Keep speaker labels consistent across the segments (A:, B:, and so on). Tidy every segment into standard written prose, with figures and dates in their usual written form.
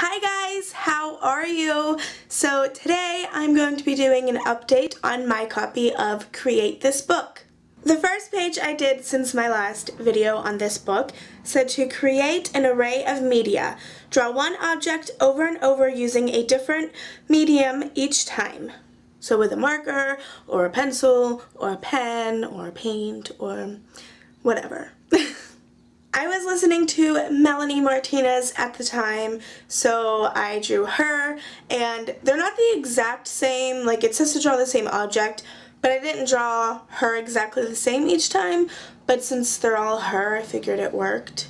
A: Hi guys, how are you? So today I'm going to be doing an update on my copy of Create This Book. The first page I did since my last video on this book said to create an array of media. Draw one object over and over using a different medium each time. So with a marker, or a pencil, or a pen, or paint, or whatever. I was listening to Melanie Martinez at the time, so I drew her, and they're not the exact same, like it says to draw the same object, but I didn't draw her exactly the same each time, but since they're all her, I figured it worked.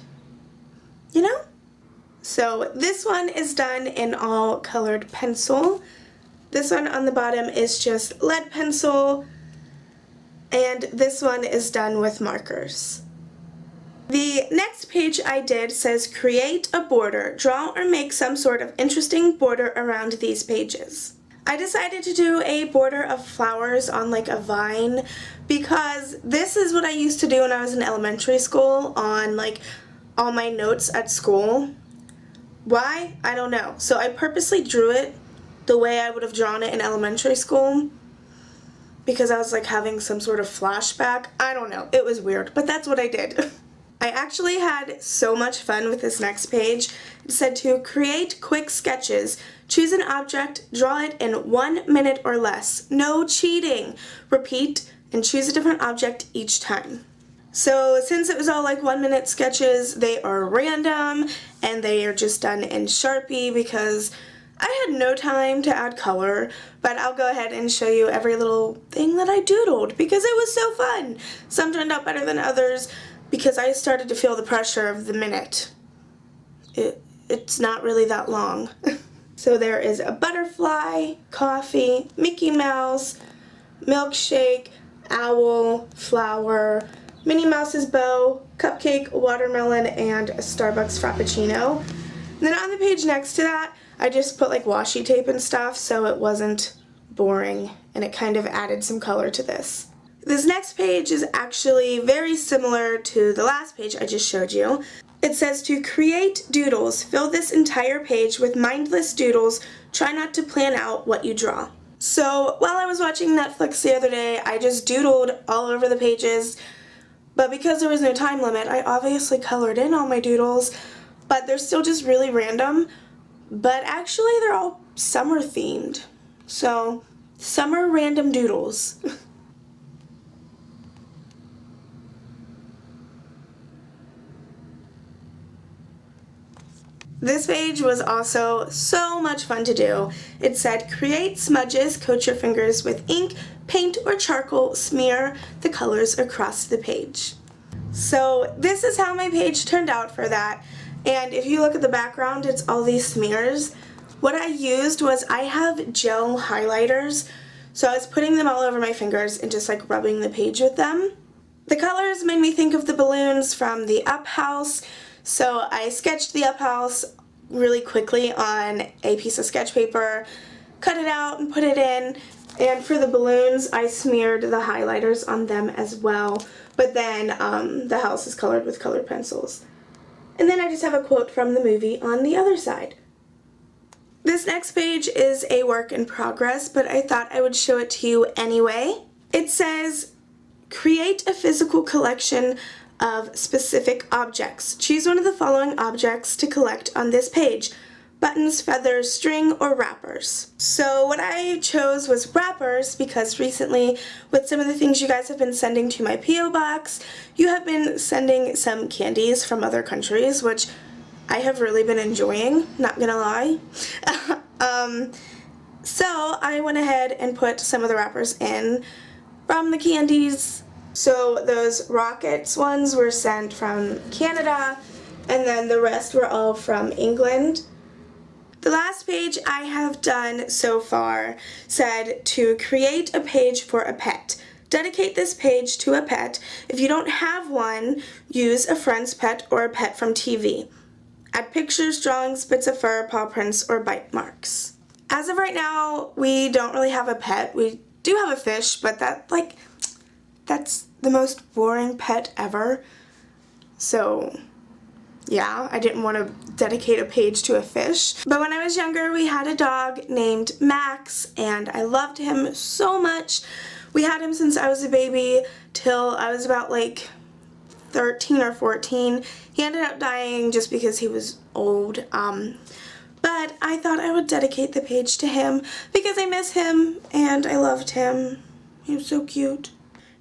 A: You know? So this one is done in all colored pencil. This one on the bottom is just lead pencil, and this one is done with markers. The next page I did says create a border. Draw or make some sort of interesting border around these pages. I decided to do a border of flowers on like a vine because this is what I used to do when I was in elementary school on like all my notes at school. Why? I don't know. So I purposely drew it the way I would have drawn it in elementary school because I was like having some sort of flashback. I don't know. It was weird, but that's what I did. I actually had so much fun with this next page. It said to create quick sketches. Choose an object, draw it in 1 minute or less. No cheating. Repeat and choose a different object each time. So since it was all like 1 minute sketches, they are random and they are just done in Sharpie because I had no time to add color, but I'll go ahead and show you every little thing that I doodled because it was so fun. Some turned out better than others, because I started to feel the pressure of the minute. It's not really that long. So there is a butterfly, coffee, Mickey Mouse, milkshake, owl, flower, Minnie Mouse's bow, cupcake, watermelon, and a Starbucks Frappuccino. And then on the page next to that, I just put like washi tape and stuff so it wasn't boring and it kind of added some color to this. This next page is actually very similar to the last page I just showed you. It says to create doodles. Fill this entire page with mindless doodles. Try not to plan out what you draw. So while I was watching Netflix the other day, I just doodled all over the pages, but because there was no time limit, I obviously colored in all my doodles, but they're still just really random, but actually they're all summer themed. So summer random doodles. This page was also so much fun to do. It said, create smudges, coat your fingers with ink, paint, or charcoal, smear the colors across the page. So this is how my page turned out for that. And if you look at the background, it's all these smears. What I used was I have gel highlighters, so I was putting them all over my fingers and just like rubbing the page with them. The colors made me think of the balloons from the Up House. So I sketched the Up House really quickly on a piece of sketch paper, cut it out and put it in, and for the balloons I smeared the highlighters on them as well, but then the house is colored with colored pencils. And then I just have a quote from the movie on the other side. This next page is a work in progress, but I thought I would show it to you anyway. It says, create a physical collection of specific objects. Choose one of the following objects to collect on this page: buttons, feathers, string, or wrappers. So what I chose was wrappers because recently, with some of the things you guys have been sending to my P.O. box, you have been sending some candies from other countries, which I have really been enjoying, not gonna lie. So I went ahead and put some of the wrappers in from the candies. So those Rockets ones were sent from Canada, and then the rest were all from England. The last page I have done so far said to create a page for a pet. Dedicate this page to a pet. If you don't have one, use a friend's pet or a pet from TV. Add pictures, drawings, bits of fur, paw prints, or bite marks. As of right now, we don't really have a pet. We do have a fish, but that's the most boring pet ever. So yeah, I didn't want to dedicate a page to a fish. But when I was younger, we had a dog named Max, and I loved him so much. We had him since I was a baby till I was about like 13 or 14. He ended up dying just because he was old. But I thought I would dedicate the page to him because I miss him and I loved him. He was so cute.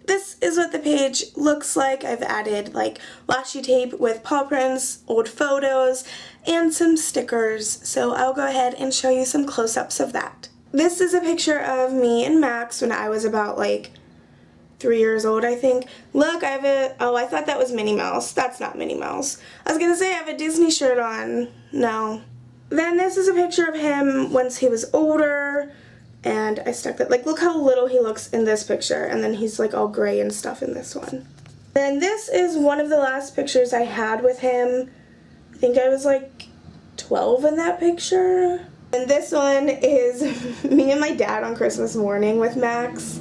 A: This is what the page looks like. I've added like washi tape with paw prints, old photos, and some stickers. So I'll go ahead and show you some close-ups of that. This is a picture of me and Max when I was about like 3 years old, I think. Look, I have a, oh, I thought that was Minnie Mouse. That's not Minnie Mouse. I was gonna say I have a Disney shirt on. No. Then this is a picture of him once he was older, and I stuck that, like, look how little he looks in this picture, and then he's like all gray and stuff in this one. Then this is one of the last pictures I had with him. I think I was like 12 in that picture. And this one is me and my dad on Christmas morning with Max.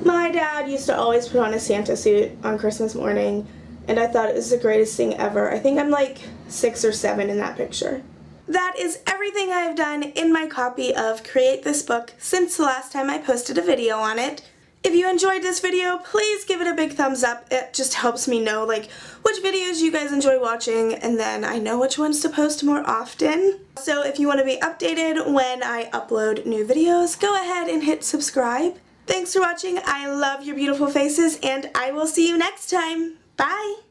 A: My dad used to always put on a Santa suit on Christmas morning, and I thought it was the greatest thing ever. I think I'm like 6 or 7 in that picture. That is everything I have done in my copy of Create This Book since the last time I posted a video on it. If you enjoyed this video, please give it a big thumbs up. It just helps me know like which videos you guys enjoy watching, and then I know which ones to post more often. So if you want to be updated when I upload new videos, go ahead and hit subscribe. Thanks for watching. I love your beautiful faces, and I will see you next time. Bye!